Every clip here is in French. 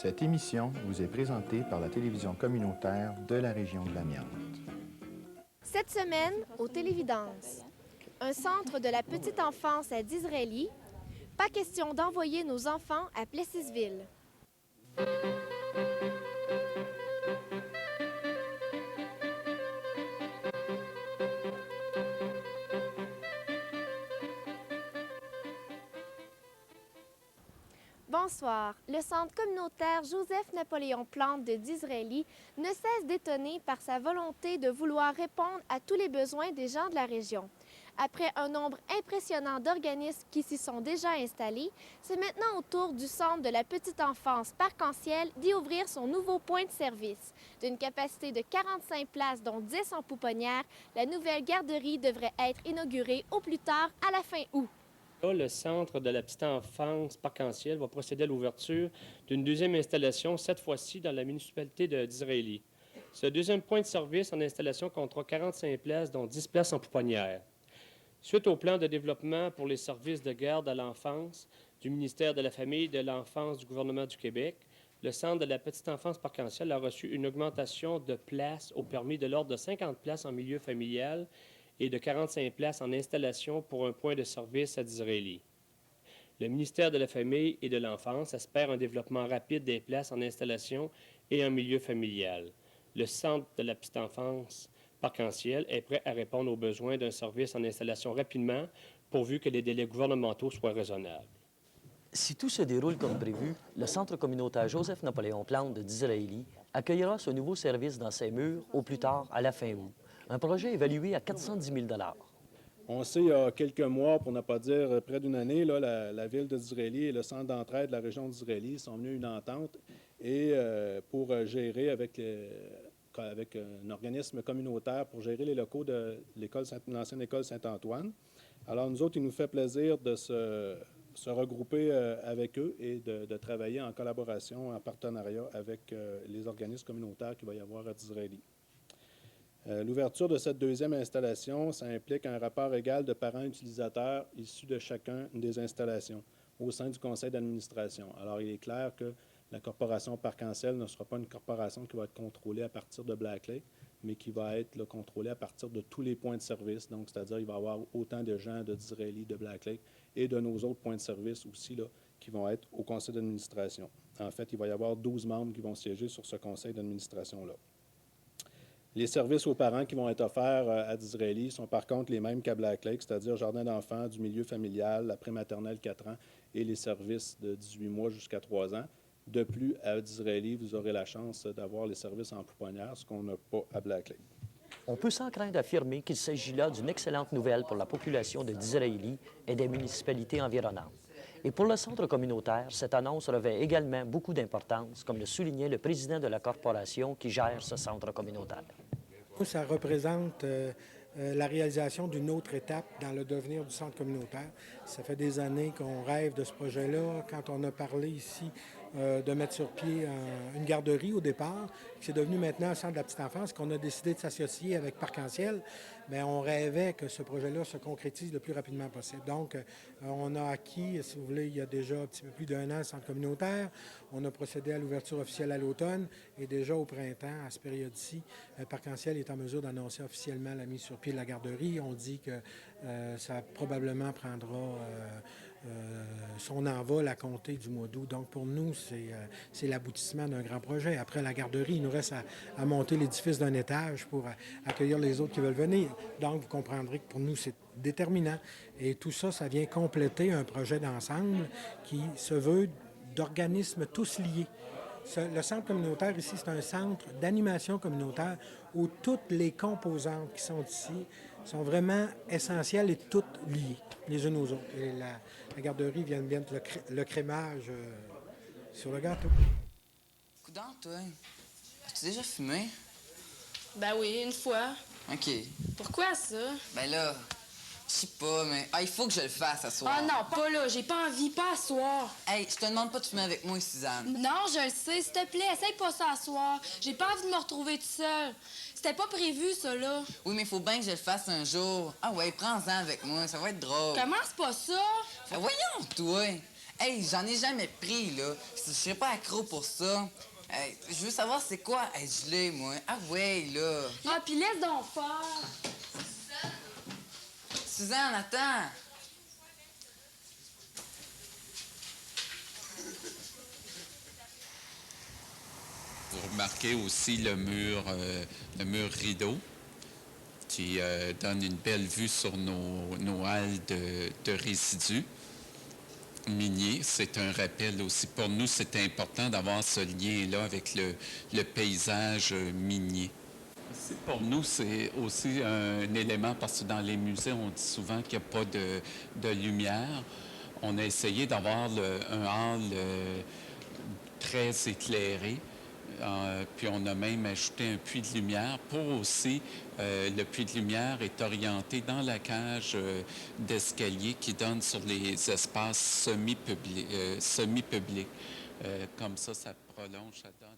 Cette émission vous est présentée par la télévision communautaire de la région de l'Amiante. Cette semaine, au Télévidence, un centre de la petite enfance à Disraeli. Pas question d'envoyer nos enfants à Plessisville. Bonsoir. Le centre communautaire Joseph-Napoléon Plante de Disraeli ne cesse d'étonner par sa volonté de vouloir répondre à tous les besoins des gens de la région. Après un nombre impressionnant d'organismes qui s'y sont déjà installés, c'est maintenant au tour du centre de la petite enfance Parc-en-Ciel d'y ouvrir son nouveau point de service. D'une capacité de 45 places, dont 10 en pouponnière, la nouvelle garderie devrait être inaugurée au plus tard à la fin août. Là, le centre de la petite enfance Parc-en-Ciel va procéder à l'ouverture d'une deuxième installation, cette fois-ci dans la municipalité de Disraeli. Ce deuxième point de service en installation comptera 45 places, dont 10 places en pouponnière. Suite au plan de développement pour les services de garde à l'enfance du ministère de la Famille et de l'Enfance du gouvernement du Québec, le centre de la petite enfance Parc-en-Ciel a reçu une augmentation de places au permis de l'ordre de 50 places en milieu familial et de 45 places en installation pour un point de service à Disraeli. Le ministère de la Famille et de l'Enfance espère un développement rapide des places en installation et en milieu familial. Le centre de la petite enfance Parc-en-Ciel est prêt à répondre aux besoins d'un service en installation rapidement, pourvu que les délais gouvernementaux soient raisonnables. Si tout se déroule comme prévu, le centre communautaire Joseph-Napoléon Plante de Disraeli accueillera ce nouveau service dans ses murs au plus tard à la fin août. Un projet évalué à 410 000 $. On sait, il y a quelques mois, pour ne pas dire près d'une année, là, la ville de Disraeli et le centre d'entraide de la région de Disraeli sont venus à une entente et pour gérer avec un organisme communautaire pour gérer les locaux de l'ancienne école Saint-Antoine. Alors, nous autres, il nous fait plaisir de se regrouper avec eux et de travailler en collaboration, en partenariat avec les organismes communautaires qu'il va y avoir à Disraeli. L'ouverture de cette deuxième installation, ça implique un rapport égal de parents utilisateurs issus de chacun des installations au sein du conseil d'administration. Alors, il est clair que la corporation Parc-en-Ciel ne sera pas une corporation qui va être contrôlée à partir de Black Lake, mais qui va être contrôlée à partir de tous les points de service. Donc, c'est-à-dire qu'il va y avoir autant de gens de Disraeli, de Black Lake et de nos autres points de service aussi là, qui vont être au conseil d'administration. En fait, il va y avoir 12 membres qui vont siéger sur ce conseil d'administration-là. Les services aux parents qui vont être offerts à Disraeli sont par contre les mêmes qu'à Black Lake, c'est-à-dire jardin d'enfants, du milieu familial, la prématernelle 4 ans et les services de 18 mois jusqu'à 3 ans. De plus, à Disraeli, vous aurez la chance d'avoir les services en pouponnière, ce qu'on n'a pas à Black Lake. On peut sans crainte affirmer qu'il s'agit là d'une excellente nouvelle pour la population de Disraeli et des municipalités environnantes. Et pour le centre communautaire, cette annonce revêt également beaucoup d'importance, comme le soulignait le président de la corporation qui gère ce centre communautaire. Ça représente la réalisation d'une autre étape dans le devenir du centre communautaire. Ça fait des années qu'on rêve de ce projet-là. Quand on a parlé ici de mettre sur pied une garderie au départ, qui c'est devenu maintenant un centre de la petite enfance, qu'on a décidé de s'associer avec Parc-en-Ciel, bien, on rêvait que ce projet-là se concrétise le plus rapidement possible. Donc, on a acquis, si vous voulez, il y a déjà un petit peu plus d'un an, le centre communautaire. On a procédé à l'ouverture officielle à l'automne et déjà au printemps, à cette période-ci, Parc-en-Ciel est en mesure d'annoncer officiellement la mise sur pied de la garderie. On dit que ça probablement prendra son envol à compter du mois d'août. Donc, pour nous, c'est l'aboutissement d'un grand projet. Après la garderie, il nous reste à monter l'édifice d'un étage pour accueillir les autres qui veulent venir. Donc, vous comprendrez que pour nous, c'est déterminant. Et tout ça, ça vient compléter un projet d'ensemble qui se veut d'organismes tous liés. Le centre communautaire ici, c'est un centre d'animation communautaire où toutes les composantes qui sont ici sont vraiment essentielles et toutes liées les unes aux autres. Et la garderie vient de mettre le crémage sur le gâteau. Coudonc, toi, as-tu déjà fumé? Ben oui, une fois. OK. Pourquoi ça? Ben là, je sais pas, mais il faut que je le fasse ce soir. Ah non, pas là, j'ai pas envie, pas à soir. Hey, je te demande pas de fumer avec moi, Suzanne. Non, je le sais, s'il te plaît, essaye pas ça à soir. J'ai pas envie de me retrouver toute seule. C'était pas prévu, ça, là. Oui, mais il faut bien que je le fasse un jour. Ah ouais, prends-en avec moi, ça va être drôle. Commence pas ça. Ben voyons, toi! Hey, j'en ai jamais pris, là. Je serais pas accro pour ça. Hey, je veux savoir c'est quoi être gelé, moi. Ah ouais, là. Ah, puis laisse donc faire. Suzanne, attends. Vous remarquez aussi le mur rideau qui donne une belle vue sur nos halles de résidus miniers. C'est un rappel aussi. Pour nous, c'est important d'avoir ce lien-là avec le paysage minier. Pour nous, c'est aussi un élément parce que dans les musées, on dit souvent qu'il n'y a pas de lumière. On a essayé d'avoir un hall très éclairé. Puis on a même ajouté un puits de lumière pour aussi, le puits de lumière est orienté dans la cage d'escalier qui donne sur les espaces semi-publics. Comme ça prolonge, ça donne...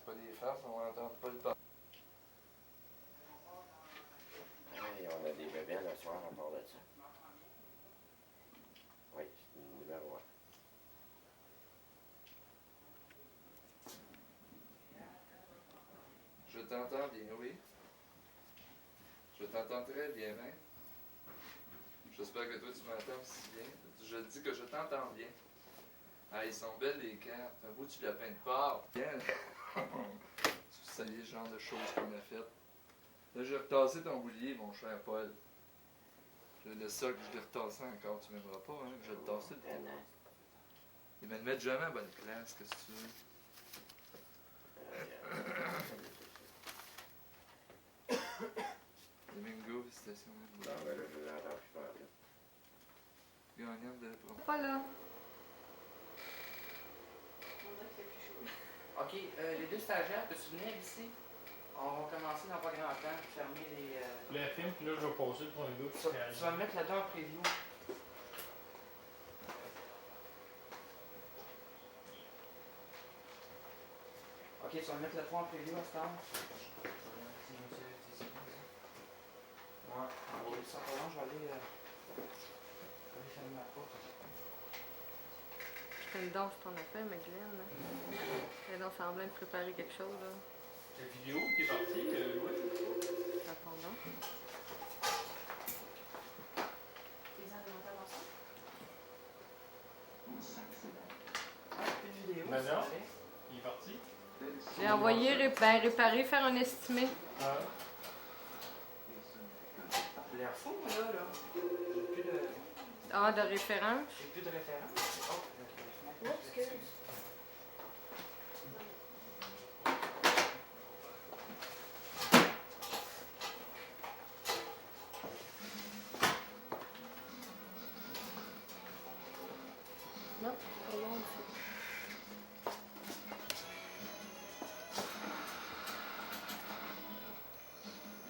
pas des farces, on n'entend pas le pas. Hey, on a des bébés le soir à part de ça. Oui, c'est le numéro 1. Je t'entends bien, oui. Je t'entends très bien, même. J'espère que toi, tu m'entends aussi bien. Je te dis que je t'entends bien. Ah, ils sont belles, les cartes. Un bout du lapin de porc. Bien. Tu sais le genre de choses qu'on a faites. Là, j'ai retassé ton boulier, mon cher Paul. Le socle, je l'ai retassé encore. Tu m'aimeras pas, hein? Je vais le tasser le temps. Ils me le mettent jamais à bonne place, qu'est-ce que tu veux? Domingo, félicitations. Non, mais là, je l'entends plus parler. Gagnante de la promo. Pas là. OK, les deux stagiaires, peux-tu venir ici? On va commencer dans pas grand temps, fermer les... Le film, puis là, je vais passer pour un gars qui Tu vas me mettre là-dedans en preview. OK, tu vas me mettre le 3 en preview à ce temps. Ouais, on va ça pas long, je vais aller fermer la porte. C'est une danse ton affaire, Madeleine. Elle est dans semblant de préparer quelque chose, là. La vidéo qui est partie, oui. Attendons. Maintenant, il est parti. J'ai envoyé réparer, faire un estimé. Ah. J'ai l'air fou, là. J'ai plus de... Ah, de référence. J'ai plus de référence. Oh, ok. Excuse. Non, c'est pas long ici.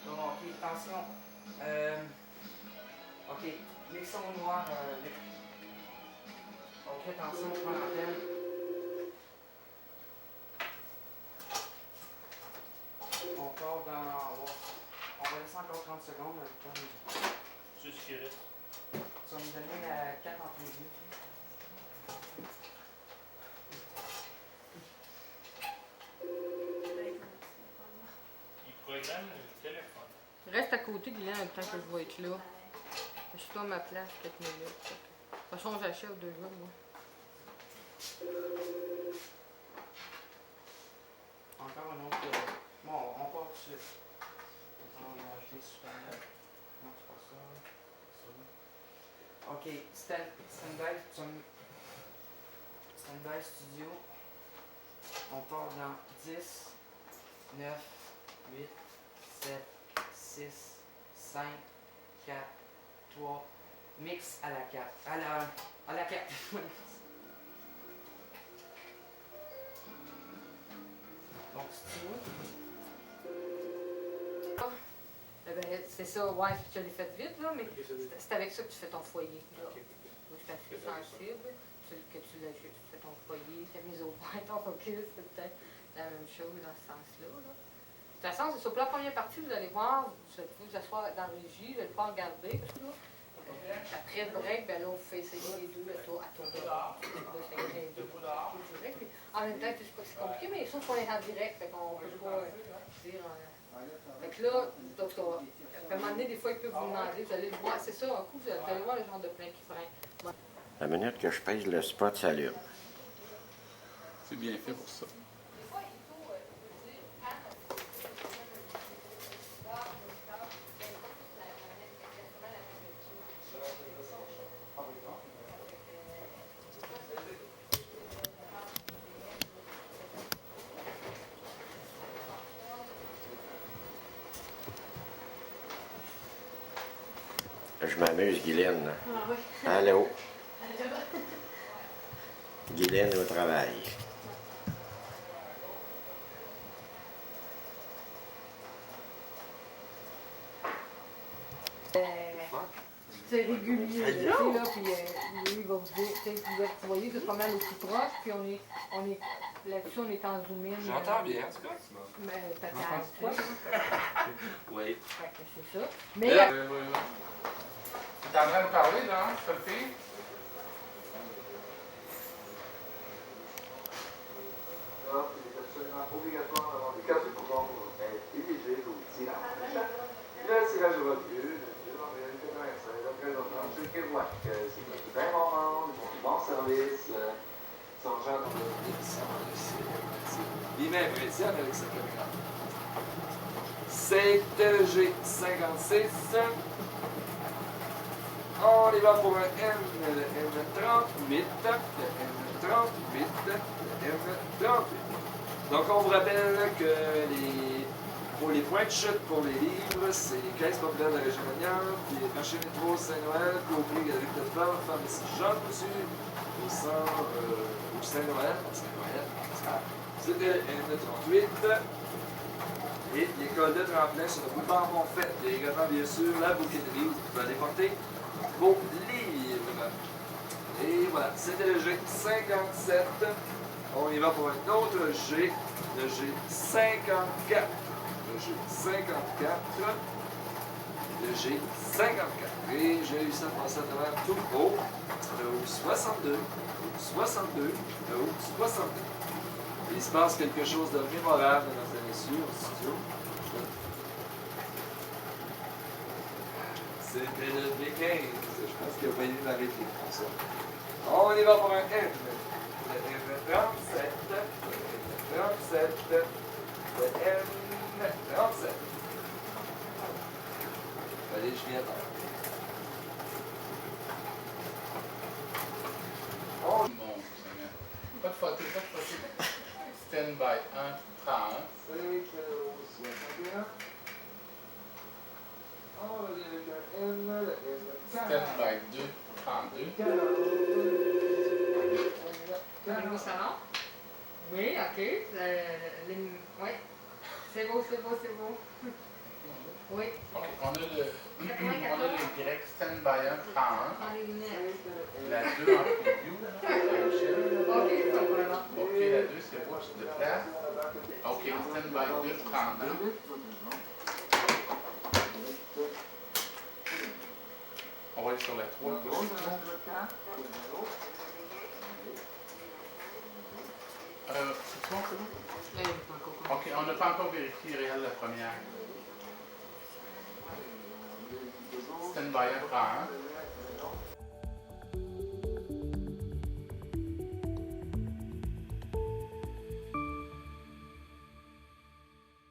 Bon, ok, attention. Ok, les sons noirs. Ok, attention, je prends l'antenne. On part dans... On va laisser encore 30 secondes. C'est ce qui reste. Tu vas me donner la 4 en preview. Il programme le téléphone. Reste à côté, Guylaine, le temps que je vais être là. Je suis à ma place 4 minutes. De toute façon, j'achète 2 jours, moi. Encore un autre. Bon, on part tout de suite. On va acheter super. Non, c'est pas ça. Ça. Ok, stand-by studio. On part dans 10, 9, 8, 7, 6, 5, 4, 3. Mix à la 4. À la 4. Donc, studio. Ben, c'est ça, ouais, je l'ai fait vite, là, mais c'est avec ça que tu fais ton foyer. Là. Donc, c'est assez sensible, que tu l'ajustes, tu fais ton foyer, ta mise au point, ton focus, c'est peut-être la même chose dans ce sens-là. Là. De toute façon, c'est sur la première partie, vous allez voir, vous allez vous asseoir dans la régie, vous allez pouvoir regarder, parce que là, après le break, ben là, on fait essayer les deux à tour de direct. En même temps, c'est compliqué, mais sauf qu'on est en direct, fait qu'on peut pas dire... Fait que là, donc, à un moment donné, des fois, ils peuvent vous demander, vous allez le voir, c'est ça, un coup, vous allez voir le genre de plein qui freine. La minute que je pèse le spot, ça allume. C'est bien fait pour ça. Je m'amuse, Guylaine. Ah oui. Allô? Guylaine au travail. C'est régulier, tu sais, là, puis lui, il va vous dire, tu sais, vous voyez, c'est pas mal aussi proche, puis on est là-dessus, on est en zoom in. J'entends bien, en tout cas. Mais t'as quoi? Oui. Fait que c'est ça. Mais Oui. Tu es en train de parler, là, hein, Sophie? Il est absolument obligatoire d'avoir des cartes pour être éligible au tirage. Le tirage aura lieu le 2 avril 1996 après l'automne chez Kerouac. C'est du bien bon monde, ils font du bon service. Ils sont gens dans le Lui-même Étienne avec sa caméra. C'est G56. On y va pour un M, le M38, le M38, le M38. Donc on vous rappelle que pour les points de chute pour les livres, c'est les caisses populaires de la région Magnan, puis les marchés métro Saint-Noël, Coupé, Galerie de Fleurs, Pharmacie Jean-Coutu, au centre, au Saint-Noël, c'était le M38. Et l'école de Tremplin sur le boulevard Montfait. Il y a également, bien sûr, la bouquinerie où vous pouvez aller porter vos livres. Et voilà, c'était le G57. On y va pour un autre G, le G54. Le G54. Le G54. Et j'ai réussi à passer à travers tout le haut. Le haut 62, le haut 62, le haut 62. Il se passe quelque chose de mémorable, mesdames et messieurs, au studio. C'était le V15. Je pense qu'il a failli m'arrêter pour ça. On y va pour un M. Le M37. Le M37. Le M37. Allez, je viens là. Oh, mon Seigneur. Pas de photo, pas de photo. Stand by 1, 31. C'est au 61. On va dire avec un M, le M. Stand by 2, 32. Arrive au salon? Oui, ok. Oui. C'est beau, c'est beau, c'est beau. Oui. Ok, on a le Y, stand by 1, 31. La 2 en preview, Ok, c'est bon, vraiment. ok, la 2 c'est beau, je te place. Ok, stand by 2, 32. On va aller sur la 3. C'est bon, c'est bon? Ok, on n'a pas encore vérifié réel la première. Stand by 1, 31.